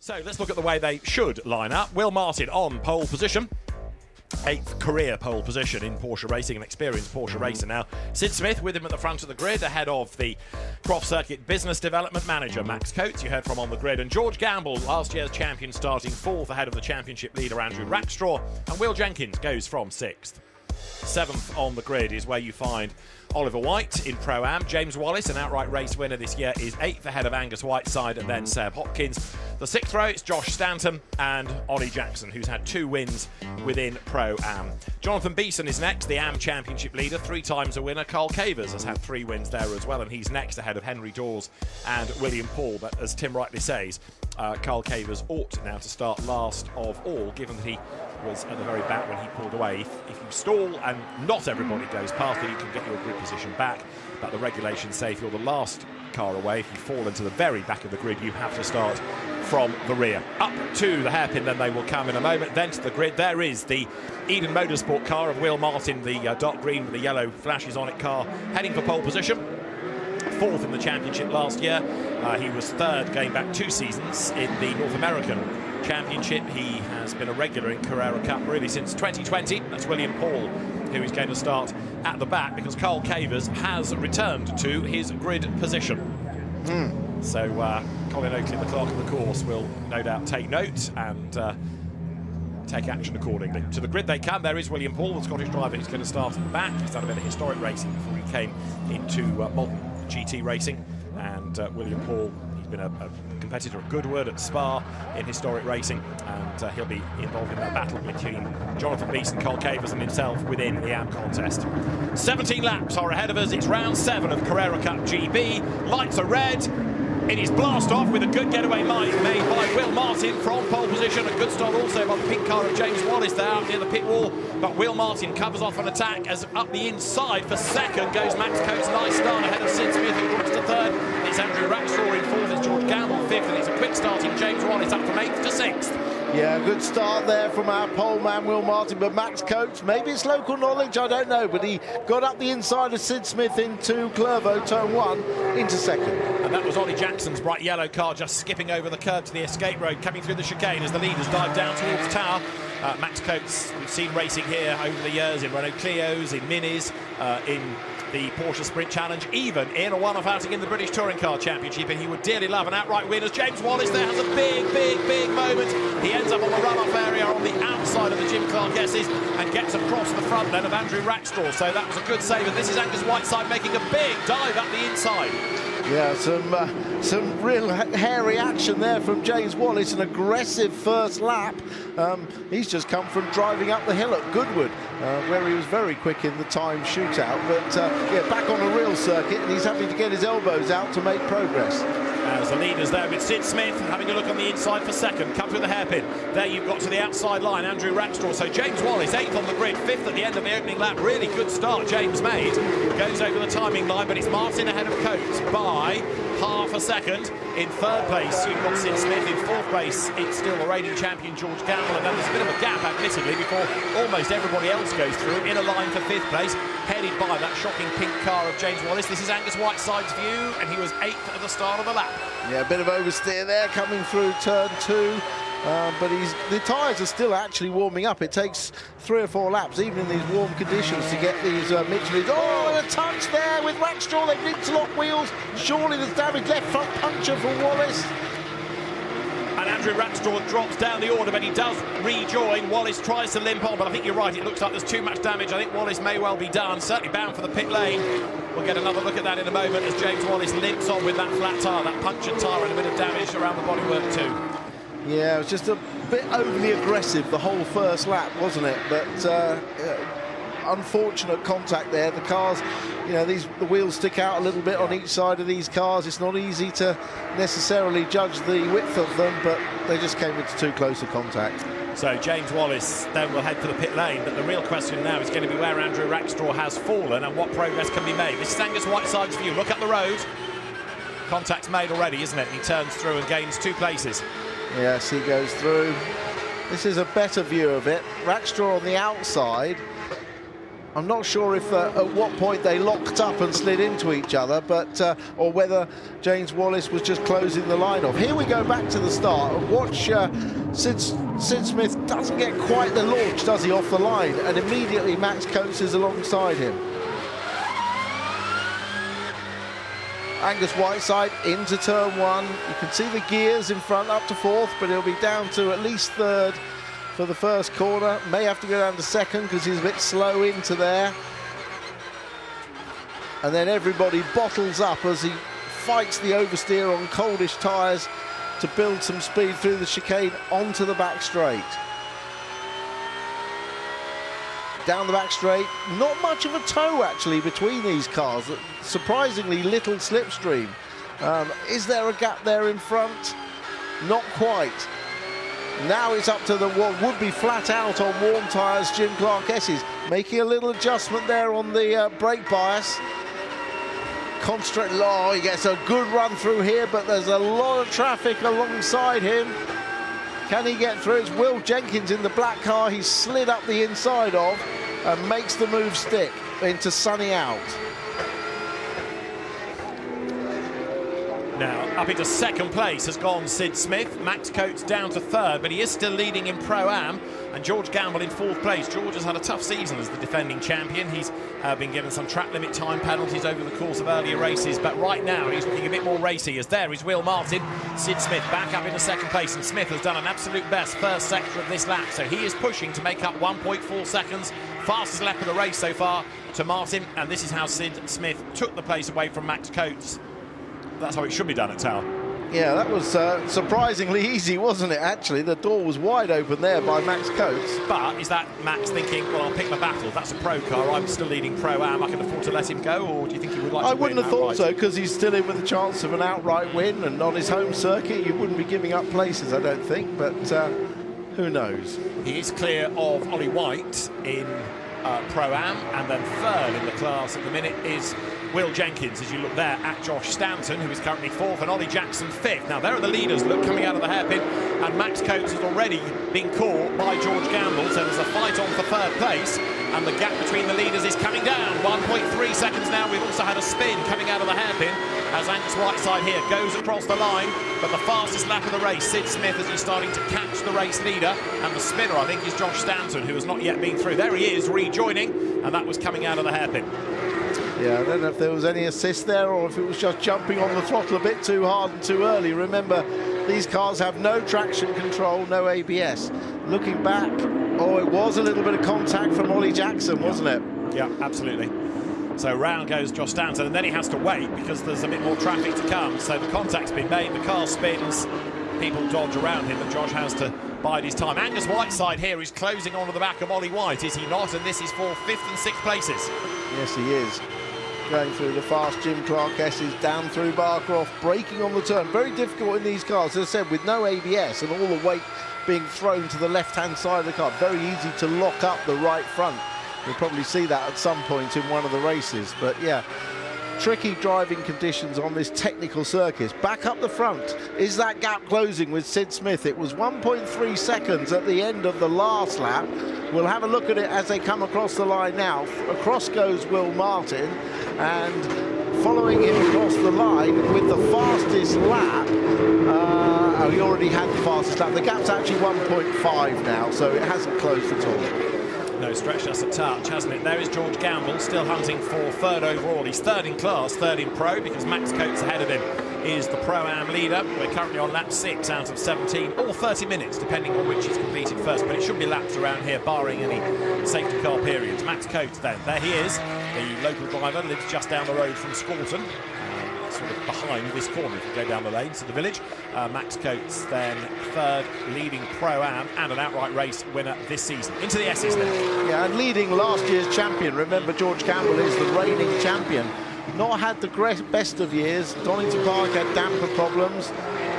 So let's look at the way they should line up. Will Martin on pole position. 8th career pole position in Porsche racing, an experienced Porsche racer now. Sid Smith with him at the front of the grid, ahead of the Croft Circuit Business Development Manager, Max Coates, you heard from on the grid. And George Gamble, last year's champion, starting 4th ahead of the championship leader, Andrew Rackstraw. And Will Jenkins goes from 6th. 7th on the grid is where you find Oliver White in Pro-Am. James Wallace, an outright race winner this year, is 8th ahead of Angus Whiteside and then Seb Hopkins. The 6th row, it's Josh Stanton and Ollie Jackson, who's had 2 wins within Pro-Am. Jonathan Beeson is next, the AM Championship leader, 3 times a winner. Carl Cavers has had 3 wins there as well, and he's next ahead of Henry Dawes and William Paul. But as Tim rightly says, Carl Cavers ought now to start last of all, given that he was at the very back when he pulled away. If you stall and not everybody goes past, then you can get your grid position back. But the regulations say if you're the last car away, if you fall into the very back of the grid, you have to start from the rear. Up to the hairpin, then they will come in a moment. Then to the grid, there is the Eden Motorsport car of Will Martin, the dark green with the yellow flashes on it car, heading for pole position. 4th in the championship last year. He was 3rd going back 2 seasons in the North American Championship. He has been a regular in Carrera Cup really since 2020. That's William Paul, who is going to start at the back because Carl Cavers has returned to his grid position. So Colin Oakley, the clerk of the course, will no doubt take note and take action accordingly. To the grid they come. There is William Paul, the Scottish driver, who's going to start at the back. He's done a bit of historic racing before he came into modern GT racing. And William Paul, he's been a competitor at Goodwood, at Spa in historic racing, and he'll be involved in that battle between Jonathan Beeson, Carl Cavers and himself within the AM contest. 17 laps are ahead of us. It's round 7 of Carrera Cup GB. Lights are red. It is blast off with a good getaway made by Will Martin from pole position. A good start also by the pink car of James Wallace there out near the pit wall. But Will Martin covers off an attack as up the inside for 2nd goes Max Coates. Nice start ahead of Sid Smith, who drops to 3rd. It's Andrew Rackstraw in 4th. It's George Gamble 5th. And it's a quick starting James Wallace up from 8th to 6th. Yeah, good start there from our pole man, Will Martin, but Max Coates, maybe it's local knowledge, I don't know, but he got up the inside of Sid Smith into Clervaux, turn 1, into 2nd. And that was Ollie Jackson's bright yellow car just skipping over the curb to the escape road, coming through the chicane as the leaders dive down towards the tower. Max Coates, we've seen racing here over the years in Renault Clios, in Minis, in the Porsche Sprint Challenge, even in a one-off outing in the British Touring Car Championship, and he would dearly love an outright win as James Wallace there has a big moment. He ends up on the run-off area on the outside of the Jim Clark S's and gets across the front then of Andrew Rackstraw, so that was a good save, and this is Angus Whiteside making a big dive up the inside. Yeah, some real hairy action there from James Wallace, an aggressive first lap. He's just come from driving up the hill at Goodwood, where he was very quick in the time shootout, but yeah, back on a real circuit, and he's having to get his elbows out to make progress. As the leaders there with Sid Smith having a look on the inside for 2nd, come through the hairpin. There you've got to the outside line, Andrew Rackstraw. So James Wallace 8th on the grid, 5th at the end of the opening lap. Really good start James made. Goes over the timing line, but it's Martin ahead of Coates by half a second. In 3rd place, you've got Sid Smith. In 4th place, it's still the reigning champion, George Gamble. And then there's a bit of a gap, admittedly, before almost everybody else goes through. In a line for 5th place, headed by that shocking pink car of James Wallace. This is Angus Whiteside's view, and he was 8th at the start of the lap. Yeah, a bit of oversteer there coming through turn 2. But the tyres are still actually warming up. It takes 3 or 4 laps, even in these warm conditions, to get these Michelins. Oh, and a touch there with Rackstraw. They've interlocked wheels. Surely there's damage. Left front puncture for Wallace. And Andrew Rackstraw drops down the order, but he does rejoin. Wallace tries to limp on, but I think you're right. It looks like there's too much damage. I think Wallace may well be done. Certainly bound for the pit lane. We'll get another look at that in a moment as James Wallace limps on with that flat tyre, that punctured tyre, and a bit of damage around the bodywork too. Yeah, it was just a bit overly aggressive the whole first lap, wasn't it? But unfortunate contact there. The cars, you know, the wheels stick out a little bit on each side of these cars. It's not easy to necessarily judge the width of them, but they just came into too close a contact. So James Wallace then will head for the pit lane, but the real question now is going to be where Andrew Rackstraw has fallen and what progress can be made. This is Angus Whiteside's view. Look up the road. Contact's made already, isn't it? He turns through and gains 2 places. Yes, he goes through. This is a better view of it. Rackstraw on the outside. I'm not sure if at what point they locked up and slid into each other, but or whether James Wallace was just closing the line off. Here we go back to the start. Watch Sid Smith doesn't get quite the launch, does he, off the line, and immediately Max Coates is alongside him. Angus Whiteside into turn 1. You can see the gears in front up to 4th, but he'll be down to at least 3rd for the first corner. May have to go down to 2nd because he's a bit slow into there. And then everybody bottles up as he fights the oversteer on coldish tyres to build some speed through the chicane onto the back straight. Down the back straight, not much of a tow actually between these cars. Surprisingly little slipstream. Is there a gap there in front? Not quite. Now it's up to the what would be flat out on warm tyres, Jim Clark S's, making a little adjustment there on the brake bias. Oh, he gets a good run through here, but there's a lot of traffic alongside him. Can he get through? It's Will Jenkins in the black car he's slid up the inside of and makes the move stick into sunny out. Now, up into 2nd place has gone Sid Smith. Max Coates down to 3rd, but he is still leading in Pro-Am. And George Gamble in 4th place. George has had a tough season as the defending champion. He's been given some track limit time penalties over the course of earlier races, but right now he's looking a bit more racy, as there is Will Martin. Sid Smith back up into 2nd place, and Smith has done an absolute best first sector of this lap, so he is pushing to make up 1.4 seconds. Fastest lap of the race so far to Martin, and this is how Sid Smith took the place away from Max Coates. That's how it should be done at Tower. Yeah, that was surprisingly easy, wasn't it, actually? The door was wide open there by Max Coates. But is that Max thinking, well, I'll pick my battle, that's a pro car, I'm still leading Pro-Am, I can afford to let him go, or do you think he would like to I win wouldn't have thought outright? so, because he's still in with a chance of an outright win, and on his home circuit you wouldn't be giving up places, I don't think, but who knows? He is clear of Ollie White in Pro-Am, and then 3rd in the class at the minute is Will Jenkins, as you look there at Josh Stanton, who is currently 4th, and Ollie Jackson 5th. Now, there are the leaders, look, coming out of the hairpin, and Max Coates has already been caught by George Gamble, so there's a fight on for 3rd place, and the gap between the leaders is coming down. 1.3 seconds now. We've also had a spin coming out of the hairpin as Angus Whiteside here goes across the line, but the fastest lap of the race, Sid Smith, as he's starting to catch the race leader, and the spinner, I think, is Josh Stanton, who has not yet been through. There he is, rejoining, and that was coming out of the hairpin. Yeah, I don't know if there was any assist there or if it was just jumping on the throttle a bit too hard and too early. Remember, these cars have no traction control, no ABS. Looking back, oh, it was a little bit of contact from Ollie Jackson, wasn't it? Yeah, absolutely. So round goes Josh Stanton, and then he has to wait because there's a bit more traffic to come. So the contact's been made, the car spins, people dodge around him, but Josh has to bide his time. Angus Whiteside here is closing onto the back of Ollie White, is he not? And this is for 5th and 6th places. Yes, he is. Going through the fast Jim Clark S's, down through Barcroft, braking on the turn. Very difficult in these cars, as I said, with no ABS and all the weight being thrown to the left-hand side of the car. Very easy to lock up the right front. You'll probably see that at some point in one of the races. But yeah, tricky driving conditions on this technical circuit. Back up the front. Is that gap closing with Sid Smith? It was 1.3 seconds at the end of the last lap. We'll have a look at it as they come across the line now. Across goes Will Martin, and following him across the line with the fastest lap. He already had the fastest lap. The gap's actually 1.5 now, so it hasn't closed at all. No, stretched us a touch, hasn't it? There is George Gamble, still hunting for 3rd overall. He's 3rd in class, 3rd in pro, because Max Coates ahead of him is the Pro-Am leader. We're currently on lap 6 out of 17, or 30 minutes, depending on which he's completed first. But it should be laps around here, barring any safety car periods. Max Coates then, there he is. The local driver lives just down the road from Scorton. Sort of behind this corner if you go down the lane to the village. Max Coates then 3rd, leading Pro-Am and an outright race winner this season. Into the S's then. Yeah, and leading last year's champion. Remember, George Campbell is the reigning champion. Not had the best of years. Oulton Park had damper problems.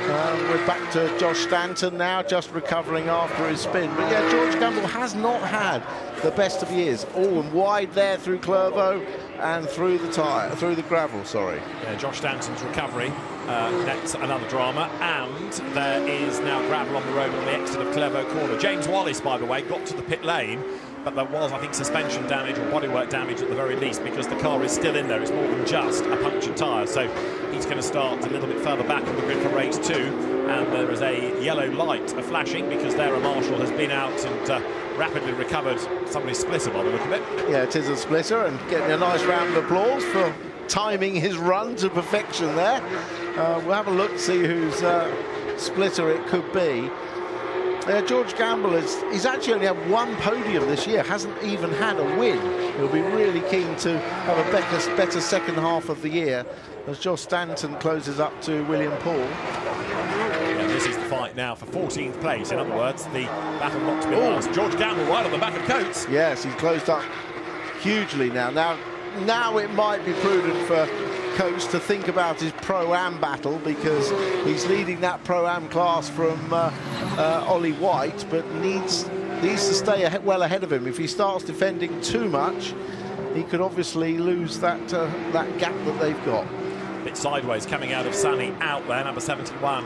We're back to Josh Stanton now, just recovering after his spin. But yeah, George Campbell has not had the best of years. Oh, and wide there through Clervaux and through the gravel, sorry. Yeah, Josh Stanton's recovery, that's another drama, and there is now gravel on the road on the exit of Clervaux Corner. James Wallace, by the way, got to the pit lane but there was, I think, suspension damage or bodywork damage at the very least, because the car is still in there. It's more than just a punctured tyre, so he's going to start a little bit further back on the grid for race 2, and there is a yellow light flashing because there a marshal has been out and rapidly recovered somebody's splitter by the look of it. Yeah, it is a splitter, and getting a nice round of applause for timing his run to perfection there. We'll have a look to see whose splitter it could be. George Gamble he's actually only had one podium this year, hasn't even had a win. He'll be really keen to have a better second half of the year as Josh Stanton closes up to William Paul. And this is the fight now for 14th place. In other words, the battle not to be lost. George Gamble right on the back of Coates. Yes, he's closed up hugely now. Now it might be prudent for Coates to think about his Pro-Am battle, because he's leading that Pro-Am class from Ollie White, but needs to stay well ahead of him. If he starts defending too much, he could obviously lose that gap that they've got. Bit sideways coming out of Sunny out there, number 71.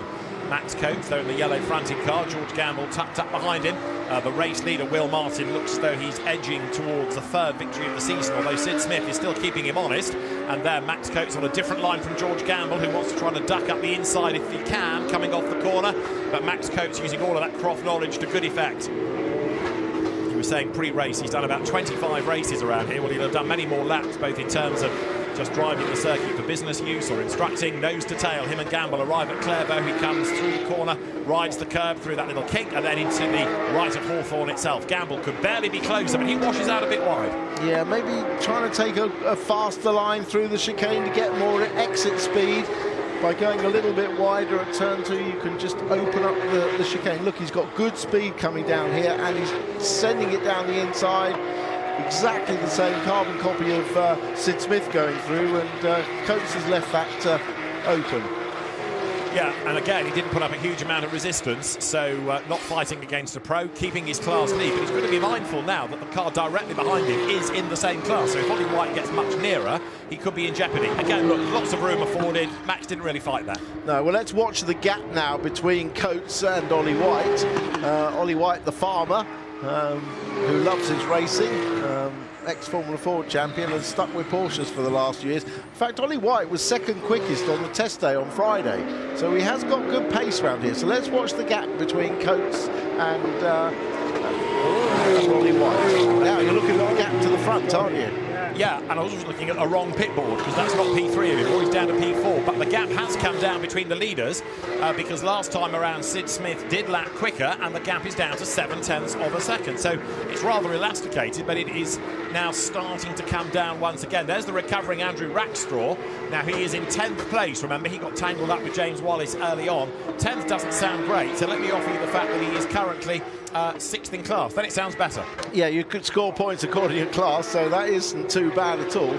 Max Coates, though, in the yellow fronting car. George Gamble tucked up behind him. The race leader, Will Martin, looks as though he's edging towards the third victory of the season, although Sid Smith is still keeping him honest. And there, Max Coates on a different line from George Gamble, who wants to try to duck up the inside if he can, coming off the corner. But Max Coates using all of that Croft knowledge to good effect. He was saying pre-race he's done about 25 races around here. Well, he'll have done many more laps, both in terms of just driving the circuit for business use or instructing. Nose to tail, him and Gamble arrive at Clairvaux. He comes through the corner, rides the curb through that little kink, and then into the right of Hawthorne itself. Gamble could barely be closer, but he washes out a bit wide. Yeah, maybe trying to take a faster line through the chicane to get more exit speed. By going a little bit wider at turn 2, you can just open up the chicane. Look, he's got good speed coming down here, and he's sending it down the inside. Exactly the same carbon copy of Sid Smith going through, and Coates has left that open. Yeah, and again, he didn't put up a huge amount of resistance, so not fighting against a pro, keeping his class lead, but he's going to be mindful now that the car directly behind him is in the same class, so if Ollie White gets much nearer, he could be in jeopardy. Again, look, lots of room afforded. Max didn't really fight that. No, well, let's watch the gap now between Coates and Ollie White. Ollie White, the farmer, who loves his racing, ex-Formula 4 champion, and stuck with Porsches for the last years. In fact, Ollie White was second quickest on the test day on Friday, so he has got good pace around here. So let's watch the gap between Coates and Ollie White. Now you're looking at the gap to the front, aren't you? Yeah, and I was also looking at a wrong pit board, because that's not P3 anymore, he's down to P4. But the gap has come down between the leaders, because last time around Sid Smith did lap quicker, and the gap is down to 0.7 of a second. So it's rather elasticated, but it is now starting to come down once again. There's the recovering Andrew Rackstraw. Now he is in 10th place. Remember, he got tangled up with James Wallace early on. 10th doesn't sound great, so let me offer you the fact that he is currently 6th in class. Then it sounds better. Yeah, you could score points according to class, so that isn't too bad at all.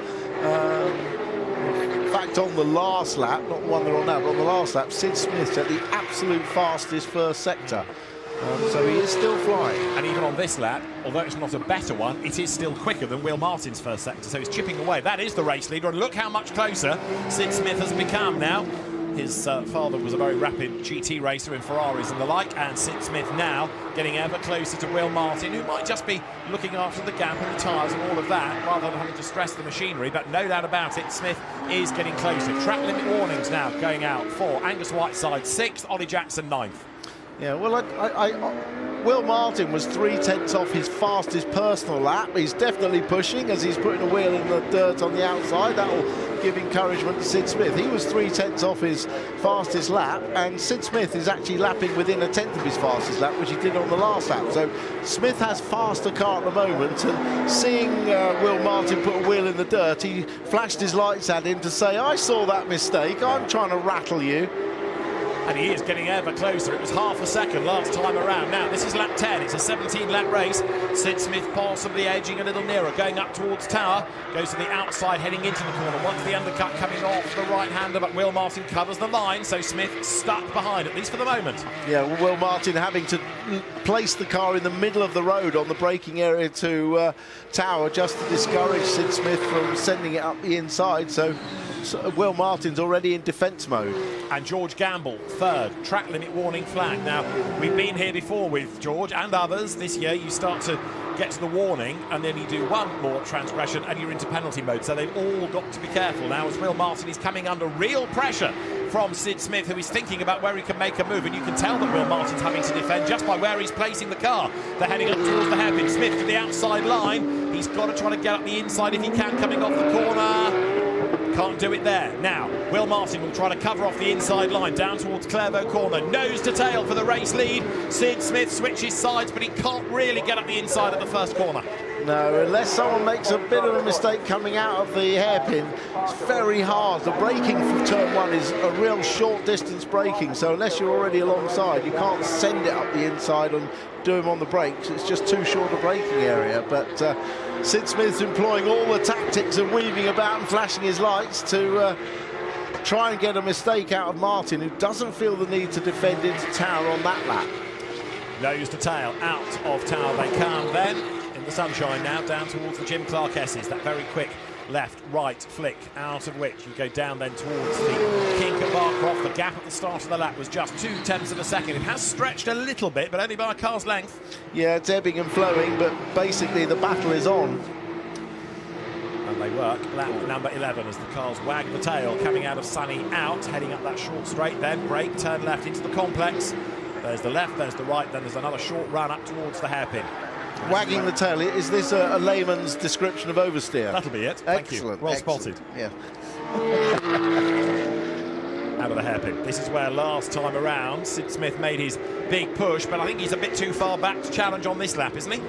In fact, on the last lap, not the one they're on now, but on the last lap, Sid Smith at the absolute fastest first sector. So he is still flying. And even on this lap, although it's not a better one, it is still quicker than Will Martin's first sector, so he's chipping away. That is the race leader, and look how much closer Sid Smith has become now. His father was a very rapid GT racer in Ferraris and the like, and Sid Smith now getting ever closer to Will Martin, who might just be looking after the gap and the tyres and all of that, rather than having to stress the machinery. But no doubt about it, Smith is getting closer. Track limit warnings now going out for Angus Whiteside 6th, Ollie Jackson 9th. Yeah, well, Will Martin was 0.3 off his fastest personal lap. He's definitely pushing as he's putting a wheel in the dirt on the outside. That will give encouragement to Sid Smith. He was 0.3 off his fastest lap, and Sid Smith is actually lapping within 1/10 of his fastest lap, which he did on the last lap. So Smith has faster car at the moment, and seeing Will Martin put a wheel in the dirt, he flashed his lights at him to say, I saw that mistake, I'm trying to rattle you. And he is getting ever closer. It was half a second last time around. Now, this is lap 10. It's a 17-lap race. Sid Smith possibly edging a little nearer, going up towards Tower. Goes to the outside, heading into the corner. Wants the undercut coming off the right-hander, but Will Martin covers the line, so Smith stuck behind, at least for the moment. Yeah, Will Martin having to place the car in the middle of the road on the braking area to Tower, just to discourage Sid Smith from sending it up the inside. So Will Martin's already in defence mode. And George Gamble, third, track limit warning flag. Now, we've been here before with George and others. This year, you start to get to the warning, and then you do one more transgression, and you're into penalty mode. So they've all got to be careful now, as Will Martin is coming under real pressure from Sid Smith, who is thinking about where he can make a move. And you can tell that Will Martin's having to defend just by where he's placing the car. They're heading up towards the hairpin. Smith to the outside line. He's got to try to get up the inside if he can, coming off the corner. Can't do it there. Now, Will Martin will try to cover off the inside line, down towards Clairvaux corner, nose to tail for the race lead. Sid Smith switches sides, but he can't really get up the inside of the first corner. No, unless someone makes a bit of a mistake coming out of the hairpin, it's very hard. The braking from turn one is a real short distance braking, so unless you're already alongside, you can't send it up the inside and do him on the brakes. It's just too short a braking area. But Sid Smith's employing all the tactics of weaving about and flashing his lights to try and get a mistake out of Martin, who doesn't feel the need to defend into Tower on that lap. Nose to tail, out of Tower they come then. In the sunshine now, down towards the Jim Clark S's. That very quick left, right flick, out of which you go down then towards the kink at Croft. The gap at the start of the lap was just 0.2 of a second. It has stretched a little bit, but only by a car's length. Yeah, it's ebbing and flowing, but basically the battle is on. And they work lap number 11 as the cars wag the tail, coming out of Sunny out, heading up that short straight, then brake, turn left into the complex. There's the left, there's the right, then there's another short run up towards the hairpin. Wagging the tail, is this a layman's description of oversteer? That'll be it. Thank Excellent. you. Well Excellent. spotted. Yeah. Out of the hairpin. This is where last time around Sid Smith made his big push, but I think he's a bit too far back to challenge on this lap, isn't he?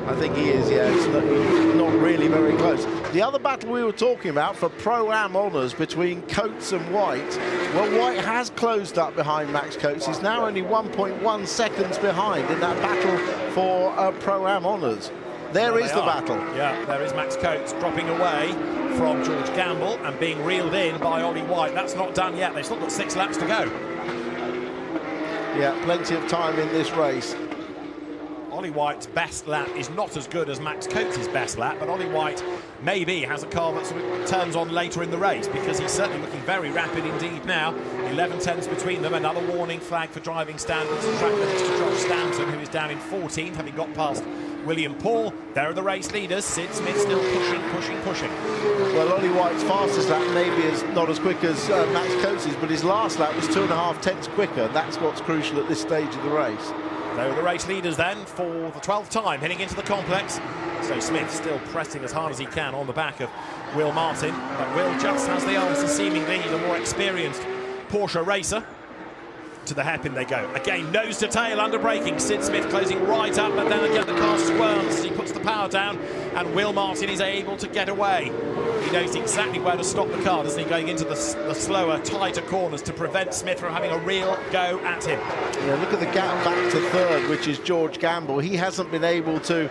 I think he is, yeah. It's not really very close. The other battle we were talking about for Pro-Am honours between Coates and White, well, White has closed up behind Max Coates. He's now only 1.1 seconds behind in that battle for Pro-Am honours. There is the battle. Yeah, there is Max Coates dropping away from George Gamble and being reeled in by Ollie White. That's not done yet. They've still got 6 laps to go. Yeah, plenty of time in this race. Ollie White's best lap is not as good as Max Coates' best lap, but Ollie White maybe has a car that sort of turns on later in the race, because he's certainly looking very rapid indeed now. 11 tenths between them. Another warning flag for driving standards and track limits to Josh Stanton, who is down in 14th, having got past William Paul. There are the race leaders. Sid Smith still pushing. Well, Ollie White's fastest lap maybe is not as quick as Max Coates', but his last lap was 2.5 tenths quicker. That's what's crucial at this stage of the race. There are the race leaders then for the 12th time heading into the complex. So Smith still pressing as hard as he can on the back of Will Martin, but Will just has the answer seemingly. He's a more experienced Porsche racer. To the hairpin they go. Again, nose to tail under braking. Sid Smith closing right up, but then again the car squirms as he puts the power down, and Will Martin is able to get away. He knows exactly where to stop the car, doesn't he, going into the slower, tighter corners to prevent Smith from having a real go at him. Yeah, look at the gap back to third, which is George Gamble. He hasn't been able to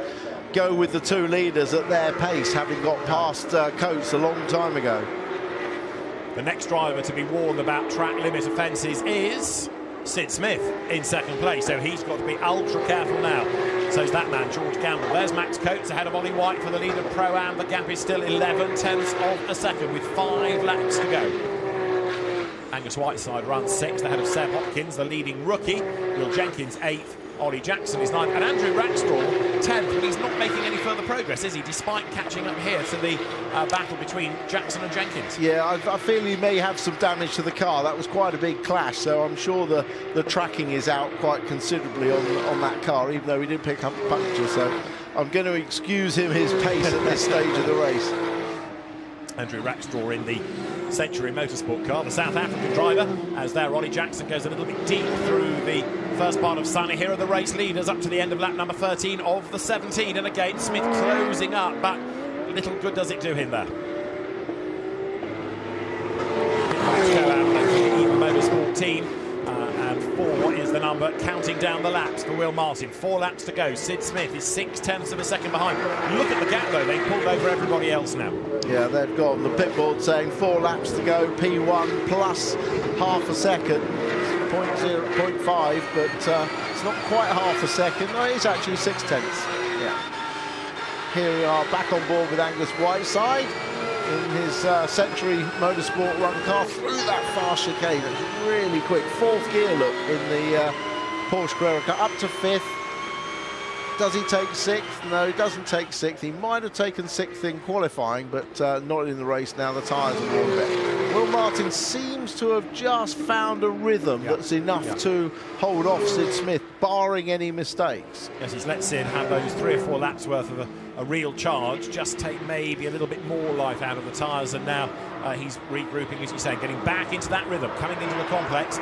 go with the 2 leaders at their pace, having got past Coates a long time ago. The next driver to be warned about track limit offences is Sid Smith in second place, so he's got to be ultra careful now. So is that man, George Gamble. There's Max Coates ahead of Ollie White for the lead of Pro-Am. The gap is still 11 tenths of a second with 5 laps to go. Angus Whiteside runs 6th ahead of Seb Hopkins, the leading rookie. Will Jenkins 8th. Ollie Jackson is 9th, and Andrew Rackstraw 10th, but he's not making any further progress, is he, despite catching up here to the battle between Jackson and Jenkins? Yeah, I feel he may have some damage to the car. That was quite a big clash, so I'm sure the tracking is out quite considerably on that car, even though he did pick up a puncture, so I'm going to excuse him his pace at this stage of the race. Andrew Rackstraw in the Century Motorsport car, the South African driver, as there Ollie Jackson goes a little bit deep through the first part of Sunny. Here are the race leaders up to the end of lap number 13 of the 17, and again Smith closing up, but little good does it do him there. Let's go out for the Eva Motorsport team, and 4 is the number, counting down the laps for Will Martin. 4 laps to go. Sid Smith is 6 tenths of a second behind. Look at the gap though, they've pulled over everybody else now. Yeah, they've got on the pit board saying 4 laps to go, P1 plus half a second, 0.5, but it's not quite half a second. No, it's actually 6 tenths. Yeah. Here we are back on board with Angus Whiteside. in his Century Motorsport run car through that fast chicane. It's really quick. 4th gear look in the Porsche Carrera car, up to 5th. Does he take 6th? No, he doesn't take 6th. He might have taken 6th in qualifying, but not in the race now. The tyres are worn back. Will Martin seems to have just found a rhythm that's enough to hold off Sid Smith, barring any mistakes. Yes, he's let Sid have those 3 or 4 laps worth of a real charge, just take maybe a little bit more life out of the tyres, and now he's regrouping, as you say, getting back into that rhythm, coming into the complex.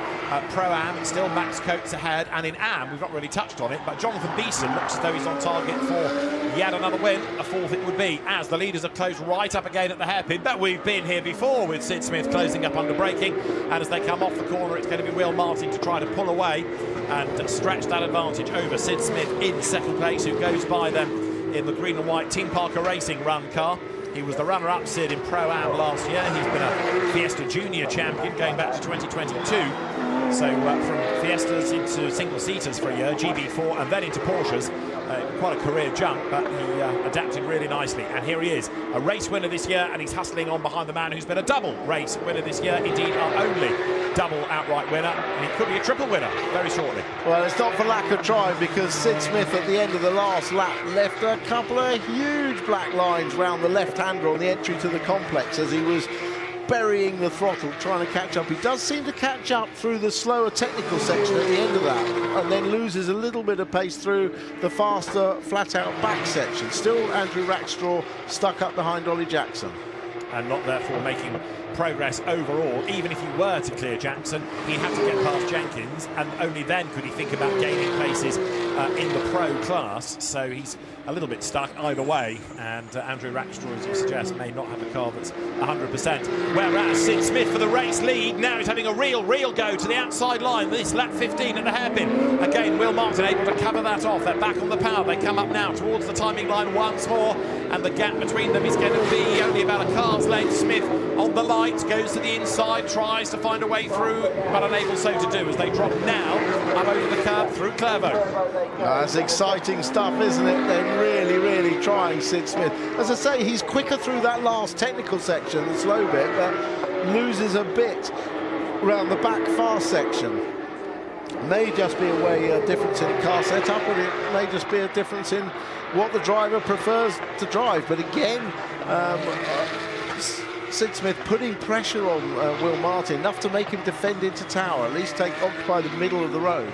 Pro-Am, it's still Max Coates ahead, and in Am, we've not really touched on it, but Jonathan Beeson looks as though he's on target for yet another win, a 4th it would be, as the leaders have closed right up again at the hairpin. But we've been here before with Sid Smith closing up under braking, and as they come off the corner, it's going to be Will Martin to try to pull away and stretch that advantage over Sid Smith in 2nd place, who goes by them in the green and white Team Parker Racing run car. He was the runner-up, Sid, in Pro-Am last year. He's been a Fiesta Junior champion going back to 2022. So from Fiestas into single-seaters for a year, GB4, and then into Porsches. Quite a career jump, but he adapted really nicely. And here he is, a race winner this year, and he's hustling on behind the man who's been a double race winner this year. Indeed, our only double outright winner, and he could be a triple winner very shortly. Well, it's not for lack of trying, because Sid Smith at the end of the last lap left a couple of huge black lines round the left-hander on the entry to the complex as he was burying the throttle, trying to catch up. He does seem to catch up through the slower technical section at the end of that, and then loses a little bit of pace through the faster, flat-out back section. Still Andrew Rackstraw stuck up behind Ollie Jackson. And not therefore making progress overall. Even if he were to clear Jackson, he'd have to get past Jenkins, and only then could he think about gaining places in the pro class. So he's a little bit stuck either way, and Andrew Rackstraw, as you suggest, may not have a car that's 100%. Whereas Sid Smith for the race lead, now he's having a real go to the outside line. This lap 15 at the hairpin. Again, Will Martin able to cover that off. They're back on the power. They come up now towards the timing line once more, and the gap between them is going to be only about a car's length. Smith on the light, goes to the inside, tries to find a way through, but unable so to do as they drop now up over the curb through Clervaux. That's exciting stuff, isn't it? They're really trying Sid Smith. As I say, he's quicker through that last technical section, the slow bit, but loses a bit around the back fast section. May just be a difference in car setup, and it may just be a difference in what the driver prefers to drive. But again, Sid Smith putting pressure on Will Martin, enough to make him defend into tower, at least occupy the middle of the road.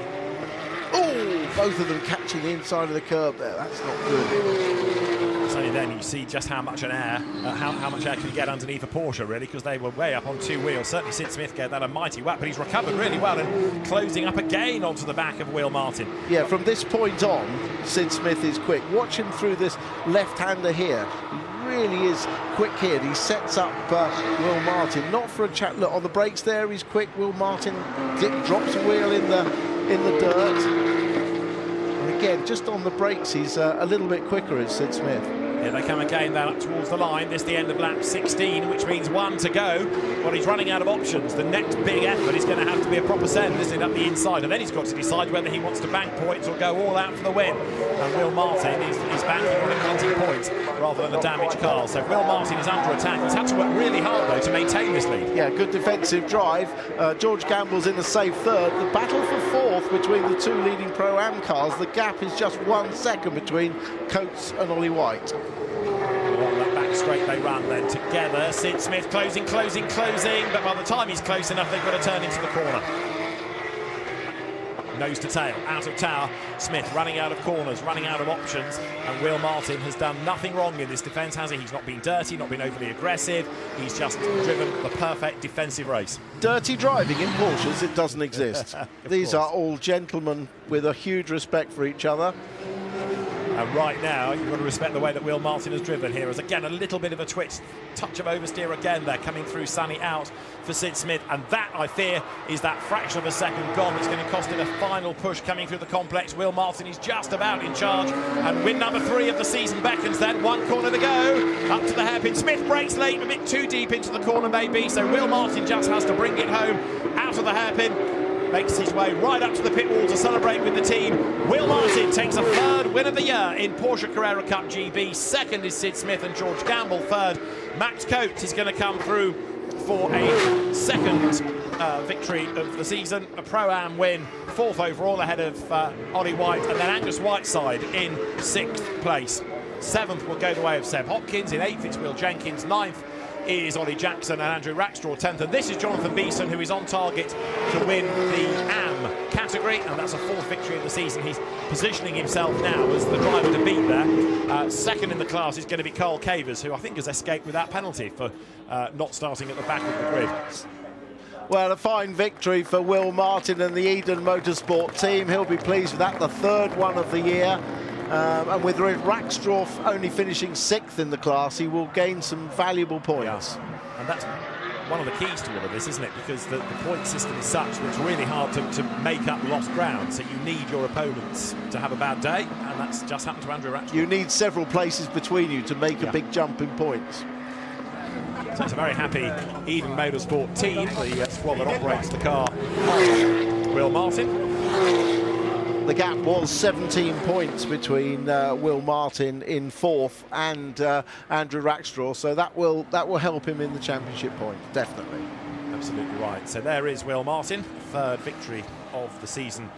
Oh, both of them catching the inside of the curb there. That's not good. It's only then you see just how much air can you get underneath a Porsche, really, because they were way up on 2 wheels. Certainly Sid Smith gave that a mighty whack, but he's recovered really well and closing up again onto the back of Will Martin. Yeah, from this point on, Sid Smith is quick. Watch him through this left-hander here. He really is quick here. He sets up Will Martin, not for a chat. Look, on the brakes there, he's quick. Will Martin drops a wheel in the dirt. And again, just on the brakes, he's a little bit quicker as Sid Smith. Here they come again, then up towards the line. This the end of lap 16, which means 1 to go. Well, he's running out of options. The next big effort is going to have to be a proper send, isn't it, up the inside? And then he's got to decide whether he wants to bank points or go all out for the win. And Will Martin is banking on him wanting points rather than a damaged car. So Will Martin is under attack. He's had to work really hard, though, to maintain this lead. Yeah, good defensive drive. George Gamble's in a safe third. The battle for 4th between the 2 leading Pro-Am cars. The gap is just 1 second between Coates and Ollie White. Along that back straight they run then together. Sid Smith closing, but by the time he's close enough, they've got to turn into the corner. Nose to tail, out of tower. Smith running out of corners, running out of options, and Will Martin has done nothing wrong in this defence, has he? He's not been dirty, not been overly aggressive. He's just driven the perfect defensive race. Dirty driving in Porsches, it doesn't exist. These are all gentlemen with a huge respect for each other. And right now, you've got to respect the way that Will Martin has driven here. As again, a little bit of a twitch, touch of oversteer again there, coming through Sunny out for Sid Smith. And that, I fear, is that fraction of a second gone. It's going to cost him a final push coming through the complex. Will Martin is just about in charge. And win number 3 of the season beckons then. 1 corner to go. Up to the hairpin. Smith brakes late, a bit too deep into the corner maybe. So Will Martin just has to bring it home out of the hairpin. Makes his way right up to the pit wall to celebrate with the team. Will Martin takes a 3rd win of the year in Porsche Carrera Cup GB. Second is Sid Smith and George Gamble. Third, Max Coates is going to come through for a second victory of the season. A Pro-Am win, fourth overall ahead of Ollie White, and then Angus Whiteside in sixth place. Seventh will go the way of Seb Hopkins. In eighth, it's Will Jenkins. Ninth is Ollie Jackson and Andrew Rackstraw 10th. And this is Jonathan Beeson, who is on target to win the AM category, and that's a fourth victory of the season. He's positioning himself now as the driver to beat there. Second in the class is going to be Carl Cavers, who I think has escaped without penalty for not starting at the back of the grid. Well, a fine victory for Will Martin and the Eden Motorsport team. He'll be pleased with that, the third one of the year. And with Rackstraw only finishing sixth in the class, he will gain some valuable points. Yeah. And that's one of the keys to all of this, isn't it? Because the point system is such that it's really hard to make up lost ground. So you need your opponents to have a bad day, and that's just happened to Andrew Rackstraw. You need several places between you to make a big jump in points. So it's a very happy Eden Motorsport team, the squad that operates the car. Will Martin. The gap was 17 points between Will Martin in fourth and Andrew Rackstraw, so that will help him in the championship point, definitely. Absolutely right. So there is Will Martin, third victory of the season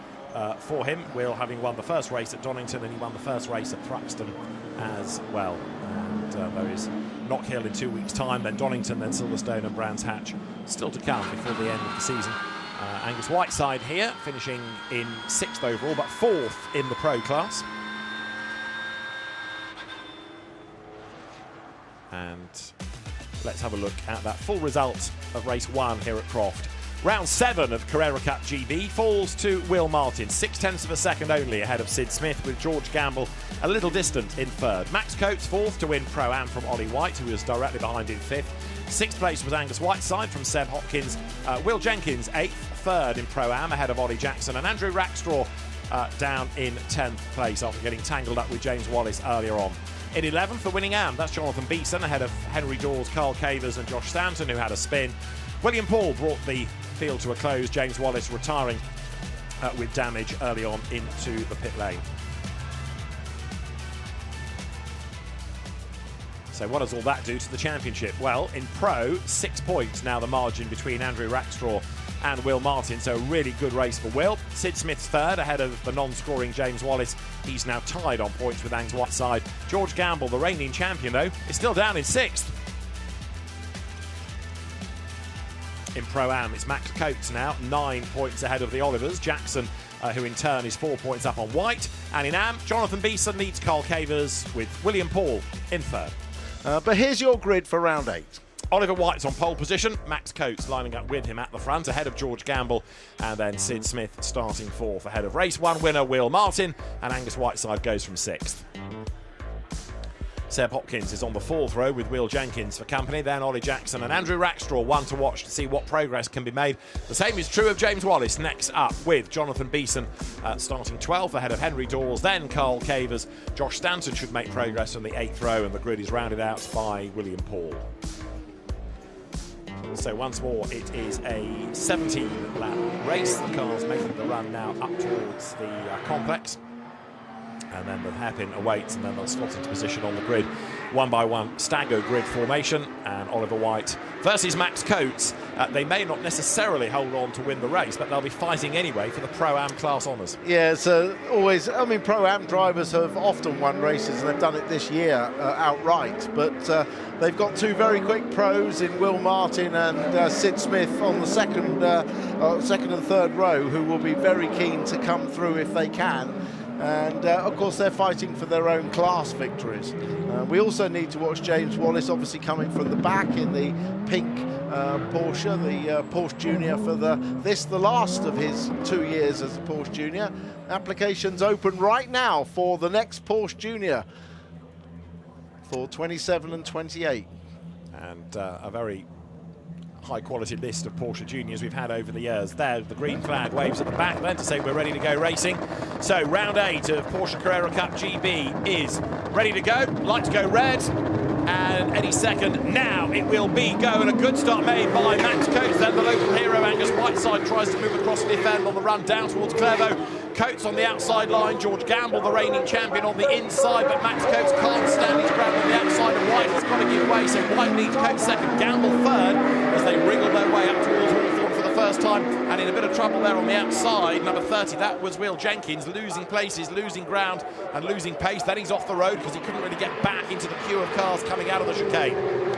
for him. Will having won the first race at Donington, and he won the first race at Thruxton as well. And there is Knockhill in 2 weeks' time, then Donington, then Silverstone and Brands Hatch still to come before the end of the season. Angus Whiteside here, finishing in sixth overall, but fourth in the pro class. And let's have a look at that full result of race one here at Croft. Round 7 of Carrera Cup GB falls to Will Martin, 0.6 of a second only ahead of Sid Smith, with George Gamble a little distant in third. Max Coates fourth to win Pro-Am from Ollie White, who was directly behind in fifth. Sixth place was Angus Whiteside from Seb Hopkins. Will Jenkins eighth, third in Pro-Am ahead of Ollie Jackson, and Andrew Rackstraw down in 10th place after getting tangled up with James Wallace earlier on. In 11th, the winning Am, that's Jonathan Beeson ahead of Henry Dawes, Carl Cavers and Josh Stanton, who had a spin. William Paul brought the field to a close, James Wallace retiring with damage early on into the pit lane. So what does all that do to the championship? Well, in Pro, 6 points now the margin between Andrew Rackstraw and Will Martin, so a really good race for Will. Sid Smith's third ahead of the non-scoring James Wallace. He's now tied on points with Angus Whiteside. George Gamble, the reigning champion though, is still down in sixth. In Pro-Am, it's Max Coates now, 9 points ahead of the Olivers. Jackson, who in turn is 4 points up on White. And in Am, Jonathan Beeson leads Carl Cavers with William Paul in third. But here's your grid for round 8. Oliver White's on pole position, Max Coates lining up with him at the front, ahead of George Gamble, and then Sid Smith starting fourth, ahead of race one winner Will Martin, and Angus Whiteside goes from sixth. Seb Hopkins is on the fourth row with Will Jenkins for company, then Ollie Jackson and Andrew Rackstraw, one to watch to see what progress can be made. The same is true of James Wallace, next up with Jonathan Beeson starting 12th ahead of Henry Dawes, then Carl Cavers. Josh Stanton should make progress on the 8th row, and the grid is rounded out by William Paul. So once more, it is a 17-lap race. The car's making the run now up towards the complex. And then the hairpin awaits, and then they'll slot into position on the grid. One by one, stagger grid formation, and Oliver White versus Max Coates. They may not necessarily hold on to win the race, but they'll be fighting anyway for the Pro-Am class honours. Yeah, so always, I mean, Pro-Am drivers have often won races, and they've done it this year outright, but they've got two very quick pros in Will Martin and Sid Smith on the second and third row, who will be very keen to come through if they can. And of course they're fighting for their own class victories. We also need to watch James Wallace, obviously coming from the back in the pink Porsche, the Porsche Junior for the last of his 2 years as a Porsche Junior. Applications open right now for the next Porsche Junior for 27 and 28. And a very high-quality list of Porsche Juniors we've had over the years. There, the green flag waves at the back then to say we're ready to go racing. So round 8 of Porsche Carrera Cup GB is ready to go. Like to go red, and any second now it will be go, and a good start made by Max Coates. Then the local hero Angus Whiteside tries to move across the defend on the run down towards Clervaux. Coates on the outside line, George Gamble, the reigning champion, on the inside, but Max Coates can't stand his ground on the outside, and White has got to give way, so White leads Coates second, Gamble third, as they wriggle their way up towards Hawthorn for the first time, and in a bit of trouble there on the outside, number 30, that was Will Jenkins, losing places, losing ground, and losing pace. Then he's off the road because he couldn't really get back into the queue of cars coming out of the chicane.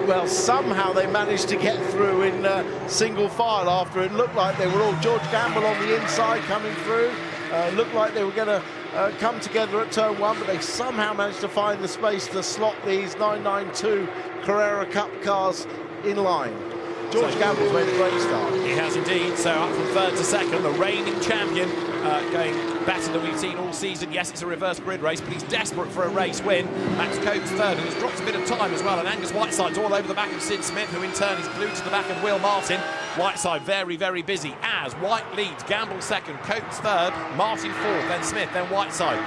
Well, somehow they managed to get through in single file after it looked like they were all George Gamble on the inside coming through. Looked like they were going to come together at turn one, but they somehow managed to find the space to slot these 992 Carrera Cup cars in line. George Gamble's made a great start. He has indeed. So up from third to second, the reigning champion, going better than we've seen all season. Yes, it's a reverse grid race, but he's desperate for a race win. Max Coates third, and he's dropped a bit of time as well. And Angus Whiteside's all over the back of Sid Smith, who in turn is glued to the back of Will Martin. Whiteside very, very busy as White leads, Gamble second, Coates third, Martin fourth, then Smith, then Whiteside.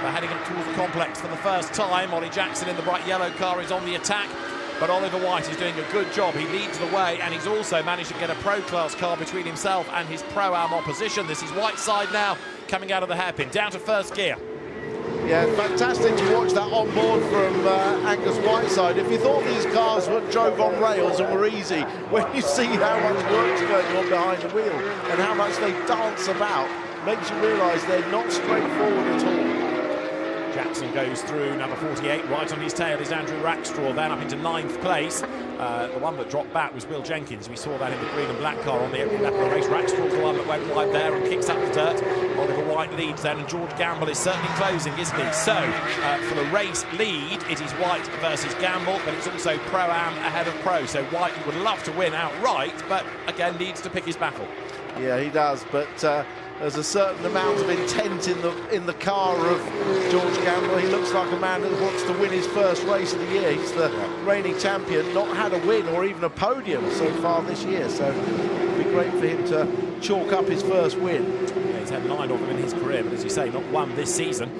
They're heading up towards the complex for the first time. Ollie Jackson in the bright yellow car is on the attack. But Oliver White is doing a good job. He leads the way, and he's also managed to get a pro-class car between himself and his Pro-Am opposition. This is Whiteside now coming out of the hairpin, down to first gear. Yeah, fantastic to watch that on board from Angus Whiteside. If you thought these cars drove on rails and were easy, when you see how much work's going on behind the wheel and how much they dance about, makes you realise they're not straightforward at all. Jackson goes through, number 48, right on his tail is Andrew Rackstraw, then up into 9th place. The one that dropped back was Will Jenkins. We saw that in the green and black car on the opening lap of the race. Rackstraw's the one that went wide there and kicks up the dirt. Oliver White leads then, and George Gamble is certainly closing, isn't he? So, for the race lead, it is White versus Gamble, but it's also Pro-Am ahead of Pro. So White would love to win outright, but again needs to pick his battle. Yeah, he does, but there's a certain amount of intent in the car of George Gamble. He looks like a man that wants to win his first race of the year. He's the reigning champion, not had a win or even a podium so far this year, so it'd be great for him to chalk up his first win. Yeah, he's had 9 of them in his career, but as you say, not one this season.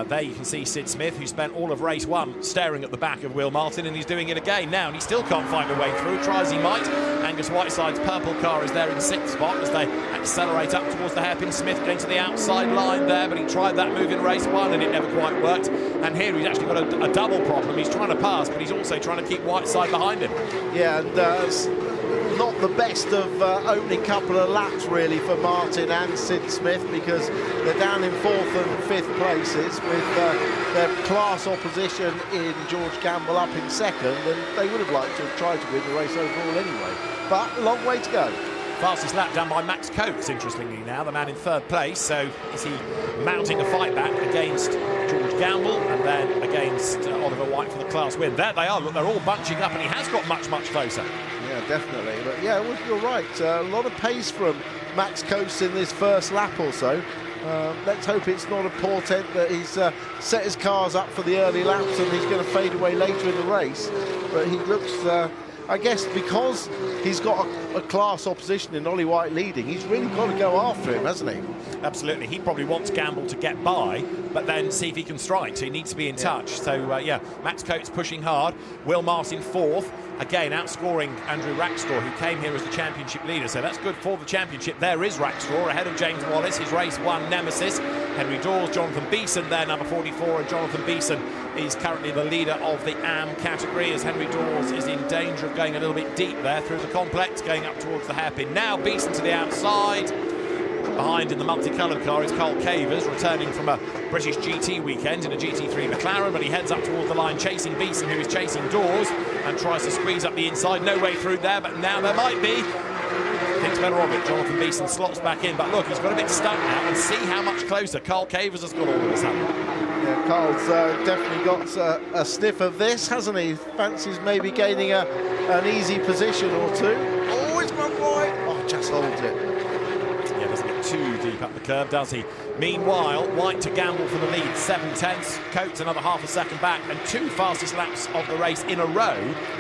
There you can see Sid Smith, who spent all of race 1 staring at the back of Will Martin, and he's doing it again now, and he still can't find a way through, tries he might. Angus Whiteside's purple car is there in 6th spot as they accelerate up towards the hairpin. Smith going to the outside line there, but he tried that move in race 1 and it never quite worked. And here he's actually got a double problem. He's trying to pass, but he's also trying to keep Whiteside behind him. Yeah, and not the best of opening couple of laps really for Martin and Sid Smith, because they're down in 4th and 5th places with their class opposition in George Gamble up in 2nd, and they would have liked to have tried to win the race overall anyway, but a long way to go. Fastest lap done by Max Coates, interestingly now, the man in 3rd place. So is he mounting a fight back against George Gamble and then against Oliver White for the class win? There they are, look, they're all bunching up, and he has got much, much closer. Yeah, definitely. But yeah, well, you're right. A lot of pace from Max Coates in this first lap or so. Let's hope it's not a portent that he's set his cars up for the early laps and he's going to fade away later in the race. But he looks, I guess, because he's got a class opposition in Ollie White leading, he's really got to go after him, hasn't he? Absolutely. He probably wants Gamble to get by, but then see if he can strike. So he needs to be in touch. So, yeah, Max Coates pushing hard. Will Martin 4th. Again, outscoring Andrew Rackstraw, who came here as the championship leader. So that's good for the championship. There is Rackstraw ahead of James Wallace, his race 1 nemesis. Henry Dawes, Jonathan Beeson there, number 44. And Jonathan Beeson is currently the leader of the AM category, as Henry Dawes is in danger of going a little bit deep there through the complex, going up towards the hairpin. Now Beeson to the outside. Behind in the multicoloured car is Carl Cavers, returning from a British GT weekend in a GT3 McLaren, but he heads up towards the line, chasing Beeson, who is chasing Dawes, and tries to squeeze up the inside. No way through there, but now there might be. Thinks better of it. Jonathan Beeson slots back in, but look, he's got a bit stuck now, and see how much closer Carl Cavers has got all of a sudden. Yeah, Carl's definitely got a sniff of this, hasn't he? Fancies maybe gaining an easy position or two. Oh, it's gone right. Oh, just holds it. Yeah, doesn't get too deep up the curve, does he? Meanwhile, White to Gamble for the lead, 7/10. Coates another half a second back, and 2 fastest laps of the race in a row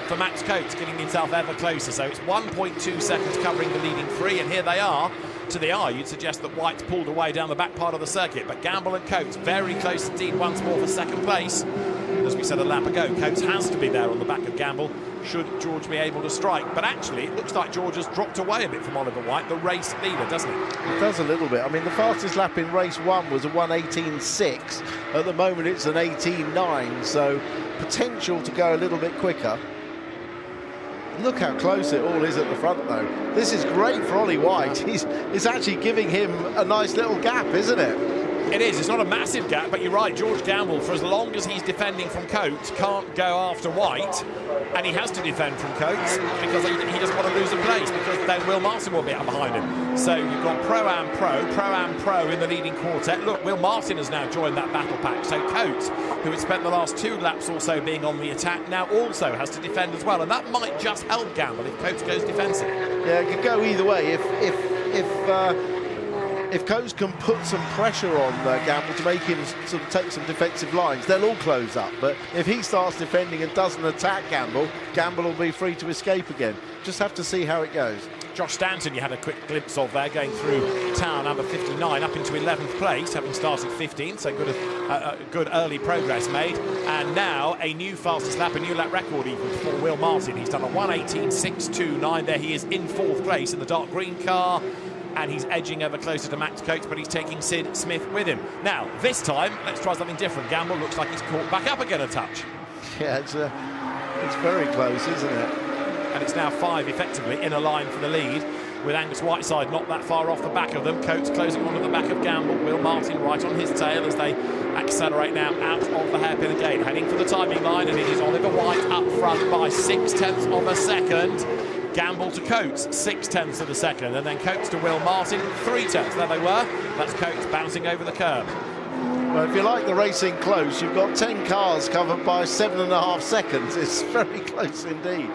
for Max Coates, getting himself ever closer. So it's 1.2 seconds covering the leading 3, and here they are. To the eye, you'd suggest that White's pulled away down the back part of the circuit, but Gamble and Coates very close indeed once more for 2nd place. As we said a lap ago, Coates has to be there on the back of Gamble should George be able to strike. But actually, it looks like George has dropped away a bit from Oliver White, the race leader, doesn't it? It does a little bit. I mean, the fastest lap in race 1 was a 1:18.6. At the moment, it's an 18.9, so potential to go a little bit quicker. Look how close it all is at the front, though. This is great for Ollie White. It's actually giving him a nice little gap, isn't it? It is. It's not a massive gap, but you're right. George Gamble, for as long as he's defending from Coates, can't go after White, and he has to defend from Coates because he doesn't want to lose a place, because then Will Martin will be up behind him. So you've got Pro-Am Pro in the leading quartet. Look, Will Martin has now joined that battle pack. So Coates, who had spent the last 2 laps also being on the attack, now also has to defend as well, and that might just help Gamble if Coates goes defensive. Yeah, it could go either way. If Coates can put some pressure on Gamble to make him sort of take some defensive lines, they'll all close up. But if he starts defending and doesn't attack Gamble will be free to escape again. Just have to see how it goes. Josh Stanton, you had a quick glimpse of there, going through town, number 59, up into 11th place, having started 15th, so good early progress made. And now a new fastest lap, a new lap record even for Will Martin. He's done a 1:18.629 there. He is in 4th place in the dark green car, and he's edging ever closer to Max Coates, but he's taking Sid Smith with him. Now, this time, let's try something different. Gamble looks like he's caught back up again a touch. Yeah, it's very close, isn't it? And it's now 5 effectively in a line for the lead, with Angus Whiteside not that far off the back of them. Coates closing on to the back of Gamble. Will Martin right on his tail as they accelerate now out of the hairpin again, heading for the timing line, and it is Oliver White up front by 0.6 of a second. Gamble to Coates, 0.6 of a second, and then Coates to Will Martin, 0.3. There they were. That's Coates bouncing over the curb. Well, if you like the racing close, you've got 10 cars covered by 7.5 seconds. It's very close indeed.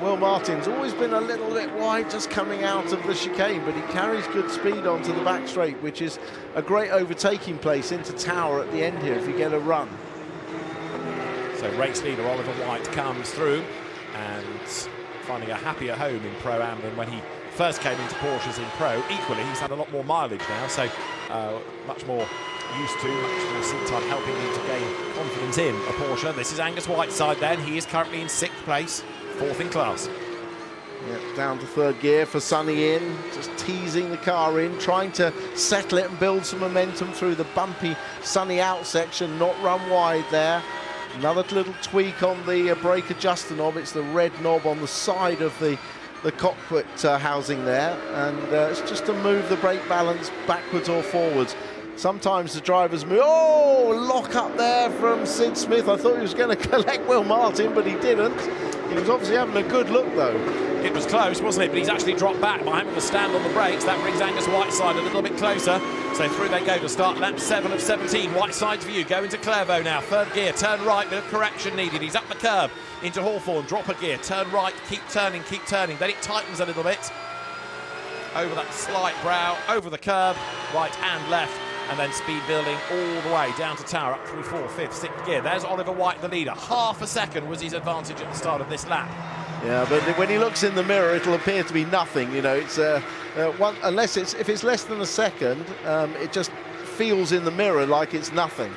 Will Martin's always been a little bit wide just coming out of the chicane, but he carries good speed onto the back straight, which is a great overtaking place into Tower at the end here if you get a run. So race leader Oliver White comes through and finding a happier home in Pro-Am than when he first came into Porsches in Pro. Equally, he's had a lot more mileage now, so much more used to, much more seat time, helping him to gain confidence in a Porsche. This is Angus Whiteside then. He is currently in 6th place, 4th in class. Yep, down to 3rd gear for Sonny in, just teasing the car in, trying to settle it and build some momentum through the bumpy Sonny out section, not run wide there. Another little tweak on the brake adjuster knob. It's the red knob on the side of the cockpit housing there, and it's just to move the brake balance backwards or forwards. Sometimes the drivers move. Oh, lock up there from Sid Smith. I thought he was going to collect Will Martin, but he didn't. He was obviously having a good look, though. It was close, wasn't it? But he's actually dropped back by having to stand on the brakes. That brings Angus Whiteside a little bit closer. So through they go to start lap 7 of 17. Whiteside's view going to Clairvaux now. 3rd gear, turn right, bit of correction needed. He's up the curb into Hawthorne. Drop a gear, turn right, keep turning. Then it tightens a little bit. Over that slight brow, over the curb, right and left. And then speed building all the way down to Tower, up through 4th, 5th, 6th gear. There's Oliver White, the leader. Half a second was his advantage at the start of this lap. Yeah, but when he looks in the mirror, it'll appear to be nothing. You know, it's if it's less than a second, it just feels in the mirror like it's nothing.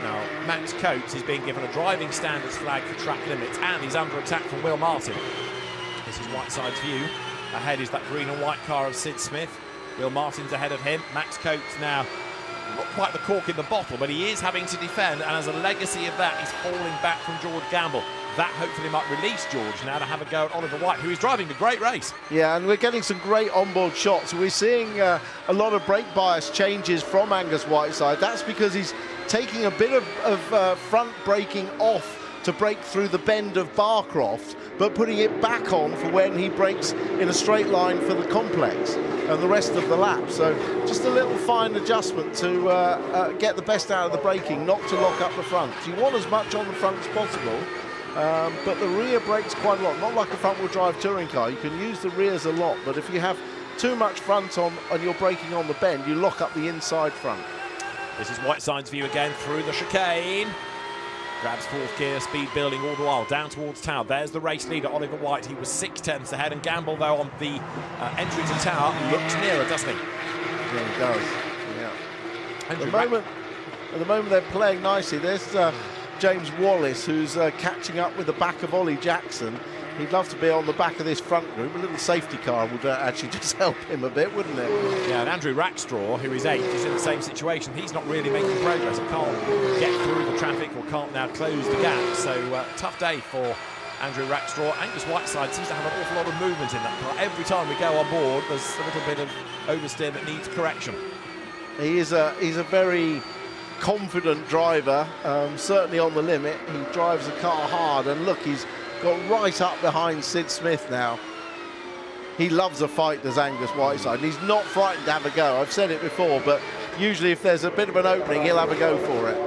Now, Max Coates is being given a driving standards flag for track limits, and he's under attack from Will Martin. This is Whiteside's view. Ahead is that green and white car of Sid Smith. Will Martin's ahead of him. Max Coates now, not quite the cork in the bottle, but he is having to defend, and as a legacy of that, he's falling back from George Gamble. That hopefully might release George now to have a go at Oliver White, who is driving a great race. Yeah, and we're getting some great onboard shots. We're seeing a lot of brake bias changes from Angus Whiteside. That's because he's taking a bit of front braking off to break through the bend of Barcroft, but putting it back on for when he brakes in a straight line for the complex and the rest of the lap. So just a little fine adjustment to get the best out of the braking, not to lock up the front. You want as much on the front as possible, but the rear brakes quite a lot. Not like a front-wheel drive touring car. You can use the rears a lot, but if you have too much front on and you're braking on the bend, you lock up the inside front. This is Whiteside's view again through the chicane. Grabs 4th gear, speed building all the while down towards Tower. There's the race leader, Oliver White. He was 0.6 ahead, and Gamble, though, on the entry to Tower, looks nearer, doesn't he? Yeah, he does. Yeah. At the moment, they're playing nicely. There's James Wallace, who's catching up with the back of Ollie Jackson. He'd love to be on the back of this front group. A little safety car would actually just help him a bit, wouldn't it? Yeah, and Andrew Rackstraw, who is 8th, is in the same situation. He's not really making progress. He can't get through the traffic or can't now close the gap. So tough day for Andrew Rackstraw. Angus Whiteside seems to have an awful lot of movement in that car. Every time we go on board, there's a little bit of oversteer that needs correction. He's a very confident driver, certainly on the limit. He drives the car hard, and look, he's got right up behind Sid Smith now. He loves a fight, does Angus Whiteside, and he's not frightened to have a go. I've said it before, but usually if there's a bit of an opening, he'll have a go for it.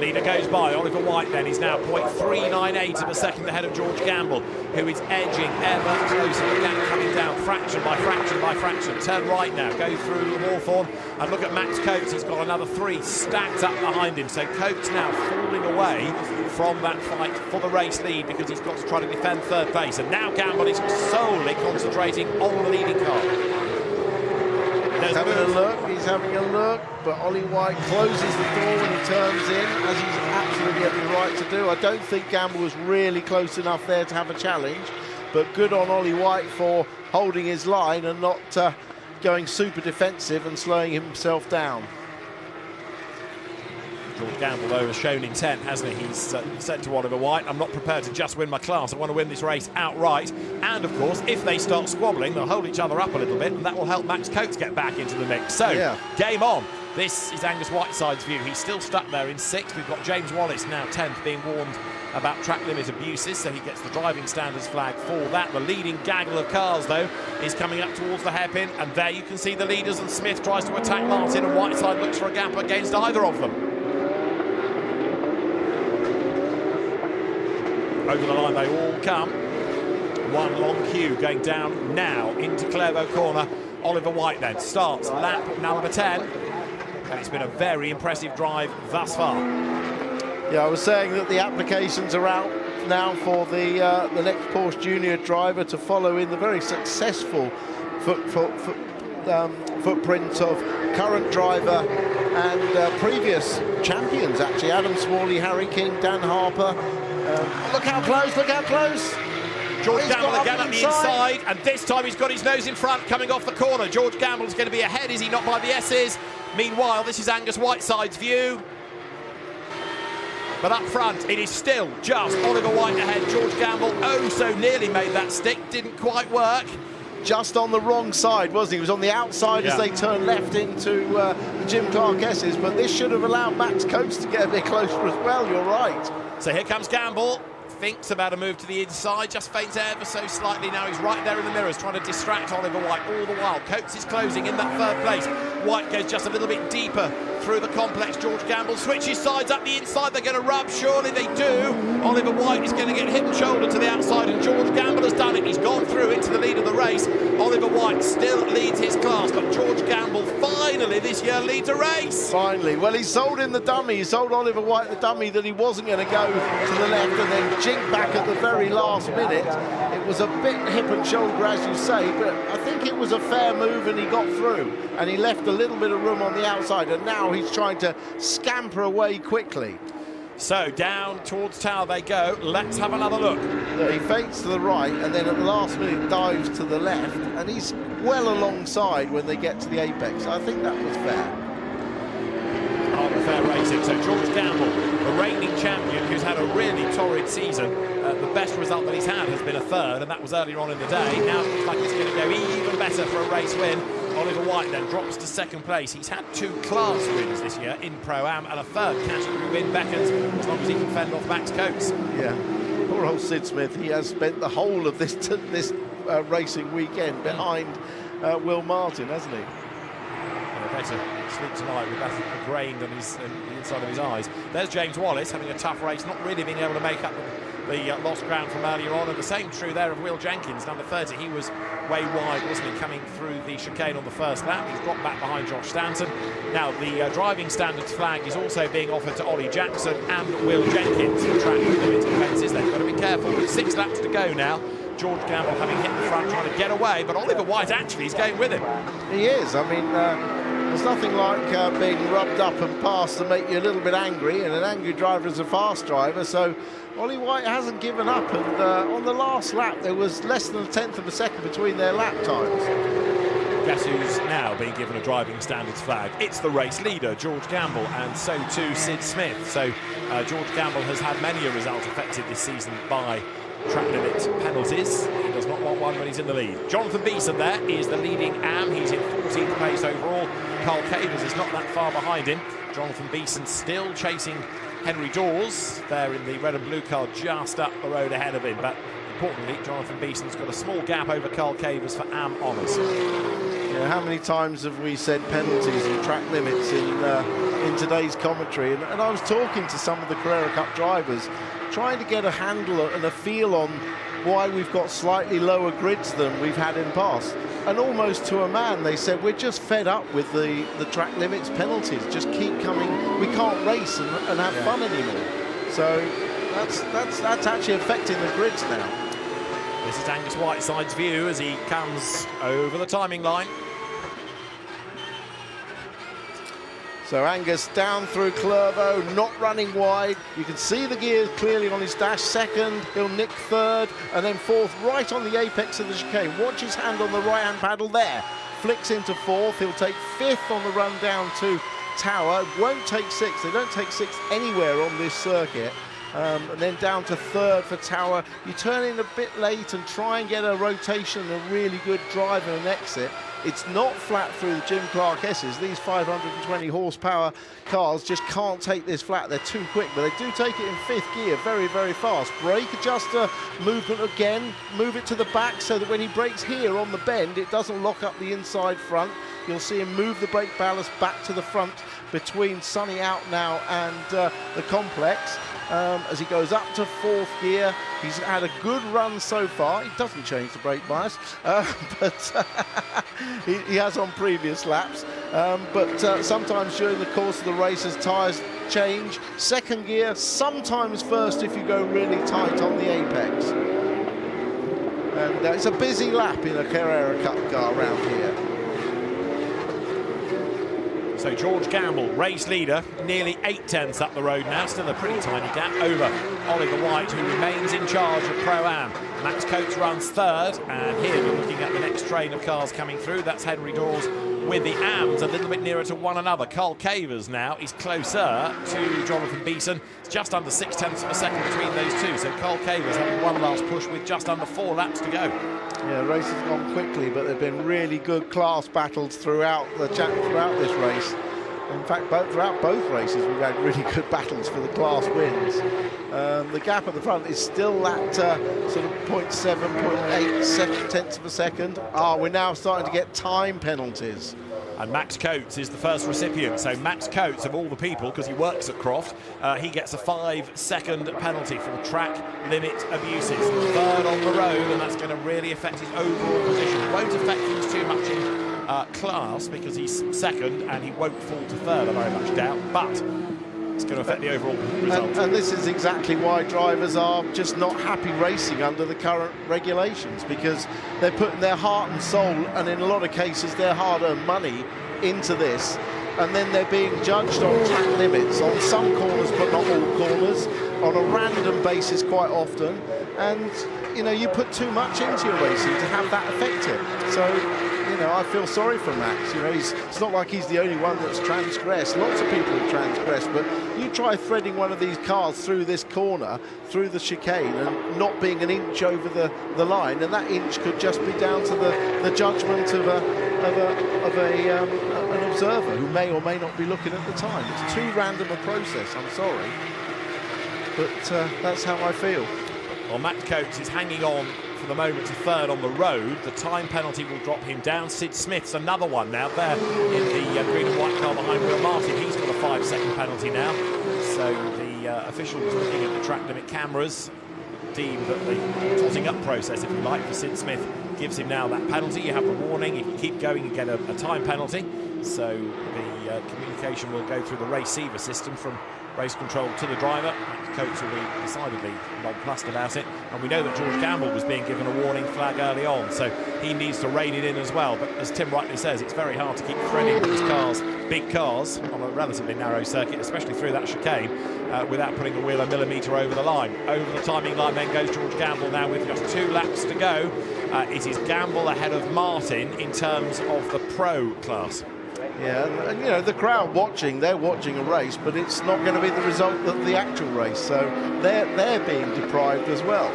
Leader goes by, Oliver White then. He's now 0.398 of a second ahead of George Gamble, who is edging ever closer. The gap coming down fraction by fraction by fraction. Turn right now, go through Hawthorne, and look at Max Coates. He's got another 3 stacked up behind him. So Coates now falling away from that fight for the race lead because he's got to try to defend third place. And now Gamble is solely concentrating on the leading car. He's having a look, but Ollie White closes the door when he turns in, as he's absolutely every right to do. I don't think Gamble was really close enough there to have a challenge, but good on Ollie White for holding his line and not going super defensive and slowing himself down. George Gamble, though, has shown intent, hasn't he? He's said to Oliver White, I'm not prepared to just win my class, I want to win this race outright. And, of course, if they start squabbling, they'll hold each other up a little bit, and that will help Max Coates get back into the mix. So, yeah. Game on. This is Angus Whiteside's view. He's still stuck there in 6th. We've got James Wallace now 10th, being warned about track limit abuses, so he gets the driving standards flag for that. The leading gaggle of cars, though, is coming up towards the hairpin, and there you can see the leaders, and Smith tries to attack Martin, and Whiteside looks for a gap against either of them. Over the line they all come. One long queue going down now into Clairvaux corner. Oliver White then starts lap number 10. And it's been a very impressive drive thus far. Yeah, I was saying that the applications are out now for the next Porsche Junior driver to follow in the very successful footprint of current driver and previous champions, actually. Adam Smalley, Harry King, Dan Harper. Look how close, look how close. George Gamble again up the inside, and this time he's got his nose in front coming off the corner. George Gamble's going to be ahead, is he not, by the S's? Meanwhile, this is Angus Whiteside's view. But up front, it is still just Oliver White ahead. George Gamble, oh so nearly made that stick, didn't quite work. Just on the wrong side, wasn't he? He was on the outside as they turned left into the Jim Clark S's, but this should have allowed Max Coates to get a bit closer as well, you're right. So here comes Gamble, thinks about a move to the inside, just feints ever so slightly now. He's right there in the mirrors trying to distract Oliver White all the while. Coates is closing in that 3rd place. White goes just a little bit deeper through the complex. George Gamble switches sides up the inside. They're going to rub, surely they do. Oliver White is going to get hip and shoulder to the outside, and George Gamble has done it. He's gone through into the lead of the race. Oliver White still leads his class, but George Gamble finally this year leads a race. Finally. Well, he sold in the dummy. He sold Oliver White the dummy that he wasn't going to go to the left and then jinked back at the very last minute. It was a bit hip and shoulder, as you say, but I think it was a fair move and he got through, and he left a little bit of room on the outside, and now he's trying to scamper away quickly. So down towards Tower they go. Let's have another look. He feints to the right and then at the last minute dives to the left, and he's well alongside when they get to the apex. I think that was fair. Fair racing. So George Gamble, the reigning champion, who's had a really torrid season. The best result that he's had has been a 3rd, and that was earlier on in the day. Now it looks like it's going to go even better for a race win. Oliver White then drops to 2nd place. He's had 2 class wins this year in Pro-Am, and a 3rd category win beckons, as long as he can fend off Max Coates. Yeah, poor old Sid Smith. He has spent the whole of this racing weekend behind Will Martin, hasn't he? Better sleep tonight with that grained on the inside of his eyes. There's James Wallace having a tough race, not really being able to make up the lost ground from earlier on, and the same true there of Will Jenkins, number 30. He was way wide, wasn't he, coming through the chicane on the 1st lap. He's dropped back behind Josh Stanton. Now the driving standards flag is also being offered to Ollie Jackson and Will Jenkins. The track limit offences, they've got to be careful. 6 laps to go now. George Gamble having hit the front, trying to get away, but Oliver White actually is going with him. He is. I mean, There's nothing like being rubbed up and passed to make you a little bit angry, and an angry driver is a fast driver, so Ollie White hasn't given up, and on the last lap there was less than a tenth of a second between their lap times. Guess who's now being given a driving standards flag? It's the race leader, George Gamble, and so too Sid Smith. So George Gamble has had many a result affected this season by track limit penalties. He does not want one when he's in the lead. Jonathan Beeson there is the leading AM. He's in 14th place overall. Carl Cavers is not that far behind him. Jonathan Beeson still chasing Henry Dawes there in the red and blue car just up the road ahead of him. But importantly, Jonathan Beeson's got a small gap over Carl Cavers for AM honours. Yeah, how many times have we said penalties and track limits in today's commentary? And I was talking to some of the Carrera Cup drivers, trying to get a handle and a feel on why we've got slightly lower grids than we've had in past. And almost to a man, they said, we're just fed up with the track limits penalties. Just keep coming. We can't race and have fun anymore. So that's actually affecting the grids now. This is Angus Whiteside's view as he comes over the timing line. So Angus down through Clervaux, not running wide. You can see the gears clearly on his dash. Second, he'll nick third, and then fourth right on the apex of the chicane. Watch his hand on the right-hand paddle there. Flicks into fourth. He'll take fifth on the run down to Tower. Won't take sixth. They don't take sixth anywhere on this circuit. And then down to third for Tower. You turn in a bit late and try and get a rotation, a really good drive and an exit. It's not flat through the Jim Clark S's. These 520 horsepower cars just can't take this flat. They're too quick, but they do take it in fifth gear very, very fast. Brake adjuster movement again. Move it to the back so that when he brakes here on the bend, it doesn't lock up the inside front. You'll see him move the brake ballast back to the front between Sunny Out now and the complex. As he goes up to fourth gear. He's had a good run so far. He doesn't change the brake bias, but he has on previous laps. But sometimes during the course of the race, as tyres change, second gear, sometimes first if you go really tight on the apex. And it's a busy lap in a Carrera Cup car around here. So George Gamble, race leader, nearly 8 tenths up the road now, still a pretty tiny gap over Oliver White, who remains in charge of Pro-Am. Max Coates runs third, and here we're looking at the next train of cars coming through. That's Henry Dawes with the AMs a little bit nearer to one another. Carl Cavers now is closer to Jonathan Beeson. It's just under 6 tenths of a second between those two, so Carl Cavers having one last push with just under 4 laps to go. Yeah, the race has gone quickly, but there have been really good class battles throughout this race. In fact, throughout both races, we've had really good battles for the class wins. The gap at the front is still that sort of 0.7, 0.8 tenths of a second. We're now starting to get time penalties. And Max Coates is the first recipient. So Max Coates, of all the people, because he works at Croft, he gets a 5-second penalty for track limit abuses. Third on the road, and that's going to really affect his overall position. It won't affect things too much in class because he's second and he won't fall to third, I very much doubt. But it's going to affect the overall result. And this is exactly why drivers are just not happy racing under the current regulations, because they're putting their heart and soul, and in a lot of cases their hard-earned money, into this, and then they're being judged on track limits on some corners but not all corners, on a random basis quite often. And you know, you put too much into your racing to have that affected. So you know, I feel sorry for Max. You know, it's not like he's the only one that's transgressed. Lots of people have transgressed, but you try threading one of these cars through this corner, through the chicane, and not being an inch over the line, and that inch could just be down to the judgment of an observer who may or may not be looking at the time. It's too random a process. I'm sorry, but that's how I feel. Well, Max Coates is hanging on for the moment to third on the road. The time penalty will drop him down. Sid Smith's another one now there in the green and white car behind Will Martin. He's got a 5-second penalty now. So the officials looking at the track limit cameras deem that the totting up process, if you like, for Sid Smith gives him now that penalty. You have the warning. If you keep going, you get a time penalty. So the communication will go through the receiver system from race control to the driver. Coates will be decidedly nonplussed about it, and we know that George Gamble was being given a warning flag early on, so he needs to rein it in as well. But as Tim rightly says, it's very hard to keep threading these cars, big cars, on a relatively narrow circuit, especially through that chicane, without putting the wheel a millimetre over the line. Over the timing line then goes George Gamble now with just 2 laps to go. It is Gamble ahead of Martin in terms of the pro class. Yeah, and you know, the crowd watching, they're watching a race, but it's not going to be the result of the actual race, so they're being deprived as well.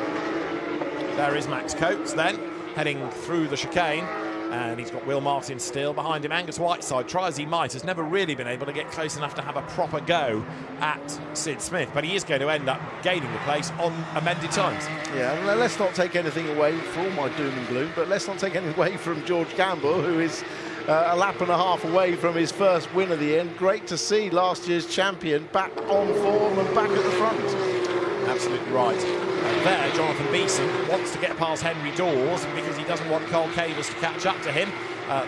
There is Max Coates then, heading through the chicane, and he's got Will Martin still behind him. Angus Whiteside, try as he might, has never really been able to get close enough to have a proper go at Sid Smith, but he is going to end up gaining the place on amended times. Yeah, and let's not take anything away, for all my doom and gloom, but let's not take anything away from George Gamble, who is a lap and a half away from his first win of the end. Great to see last year's champion back on form and back at the front. Absolutely right. There, Jonathan Beeson wants to get past Henry Dawes because he doesn't want Carl Cavers to catch up to him.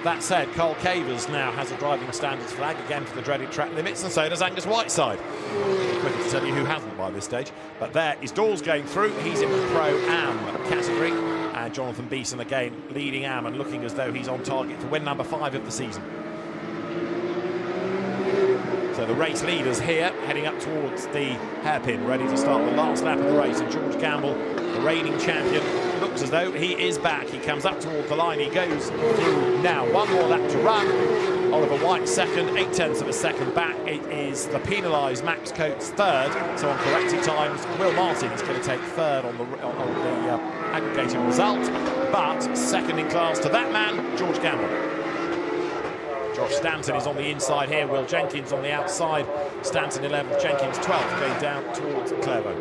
That said, Carl Cavers now has a driving standards flag, again for the dreaded track limits, and so does Angus Whiteside. Quicker to tell you who hasn't by this stage. But there is Dawes going through. He's in the Pro-Am category. And Jonathan Beeson again leading Am and looking as though he's on target for win number 5 of the season. So the race leaders here heading up towards the hairpin, ready to start the last lap of the race. And George Gamble, the reigning champion, looks as though he is back. He comes up towards the line. He goes through now. 1 more lap to run. Oliver White second, 0.8 of a second back. It is the penalised Max Coates third. So on corrected times, Will Martin is going to take third on the aggregated result. But second in class to that man, George Gamble. Josh Stanton is on the inside here. Will Jenkins on the outside. Stanton 11th, Jenkins 12th, going down towards Clervaux.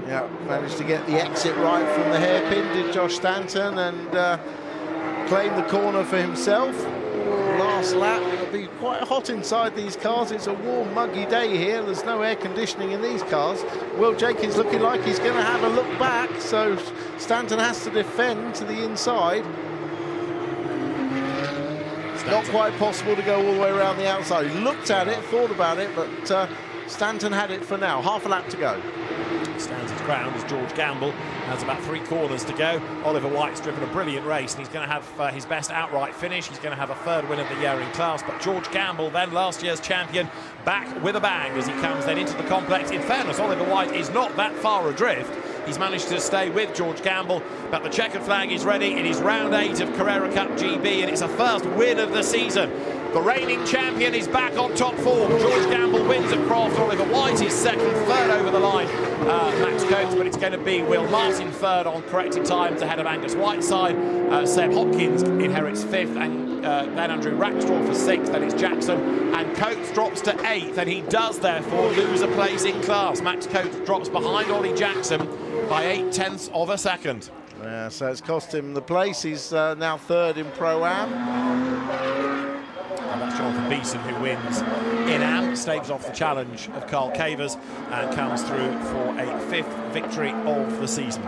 Yeah, managed to get the exit right from the hairpin, did Josh Stanton, and claimed the corner for himself. Last lap, it'll be quite hot inside these cars. It's a warm, muggy day here. There's no air conditioning in these cars. Will Jenkins looking like he's going to have a look back, so Stanton has to defend to the inside. Not quite possible to go all the way around the outside. He looked at it, thought about it, but Stanton had it for now. Half a lap to go. Stands his ground as George Gamble has about 3 corners to go. Oliver White's driven a brilliant race, and he's going to have his best outright finish. He's going to have a 3rd win of the year in class. But George Gamble, then last year's champion, back with a bang as he comes then into the complex. In fairness, Oliver White is not that far adrift. He's managed to stay with George Gamble, but the checkered flag is ready. It is round 8 of Carrera Cup GB, and it's a first win of the season. The reigning champion is back on top form. George Gamble wins at Croft. Oliver White is second, 3rd over the line, Max Coates, but it's going to be Will Martin 3rd on corrected times ahead of Angus Whiteside. Seb Hopkins inherits 5th, and then Andrew Rackstraw for 6th. Then it's Jackson, and Coates drops to 8th, and he does therefore lose a place in class. Max Coates drops behind Ollie Jackson by 0.8 of a second. Yeah, so it's cost him the place. He's now 3rd in Pro-Am. And that's Jonathan Beeson who wins in Am, staves off the challenge of Carl Cavers and comes through for a 5th victory of the season.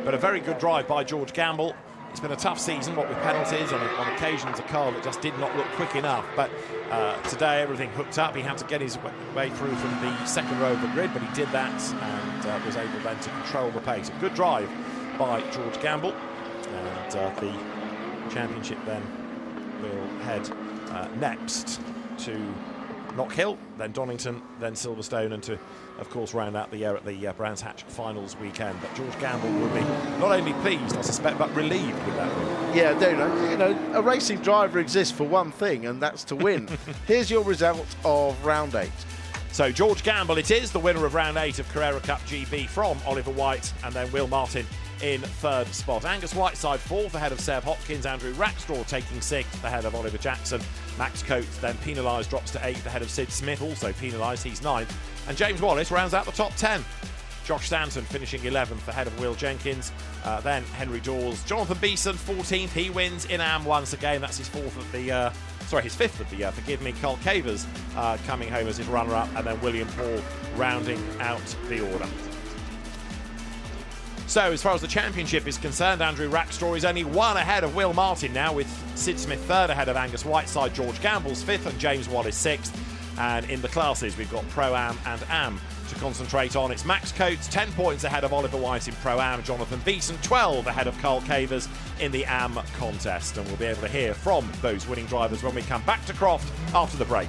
But a very good drive by George Gamble. It's been a tough season, what with penalties and on occasions a car that just did not look quick enough. But today everything hooked up. He had to get his way through from the 2nd row of the grid, but he did that and was able then to control the pace. A good drive by George Gamble, and the championship then will head next to Knockhill, then Donington, then Silverstone, and to, of course, round out the year at the Brands Hatch Finals weekend. But George Gamble will be not only pleased, I suspect, but relieved with that win. Yeah, you know, a racing driver exists for one thing, and that's to win. Here's your result of round 8. So George Gamble it is, the winner of round 8 of Carrera Cup GB from Oliver White, and then Will Martin in 3rd spot. Angus Whiteside 4th ahead of Seb Hopkins. Andrew Rackstraw taking 6th ahead of Oliver Jackson. Max Coates then penalised, drops to 8th ahead of Sid Smith, also penalised, he's 9th. And James Wallace rounds out the top 10. Josh Stanton finishing 11th ahead of Will Jenkins. Then Henry Dawes. Jonathan Beeson 14th, he wins in Am once again. That's his 4th of the his 5th of the year, forgive me. Carl Cavers coming home as his runner-up, and then William Paul rounding out the order. So So, as far as the championship is concerned, Andrew Rackstraw is only one ahead of Will Martin now, with Sid Smith third ahead of Angus Whiteside. George Gamble's fifth and James Wallace sixth. And in the classes, we've got Pro-Am and Am to concentrate on. It's Max Coates 10 points ahead of Oliver White in Pro-Am. Jonathan Beeson 12 ahead of Carl Cavers in the Am contest. And we'll be able to hear from those winning drivers when we come back to Croft after the break.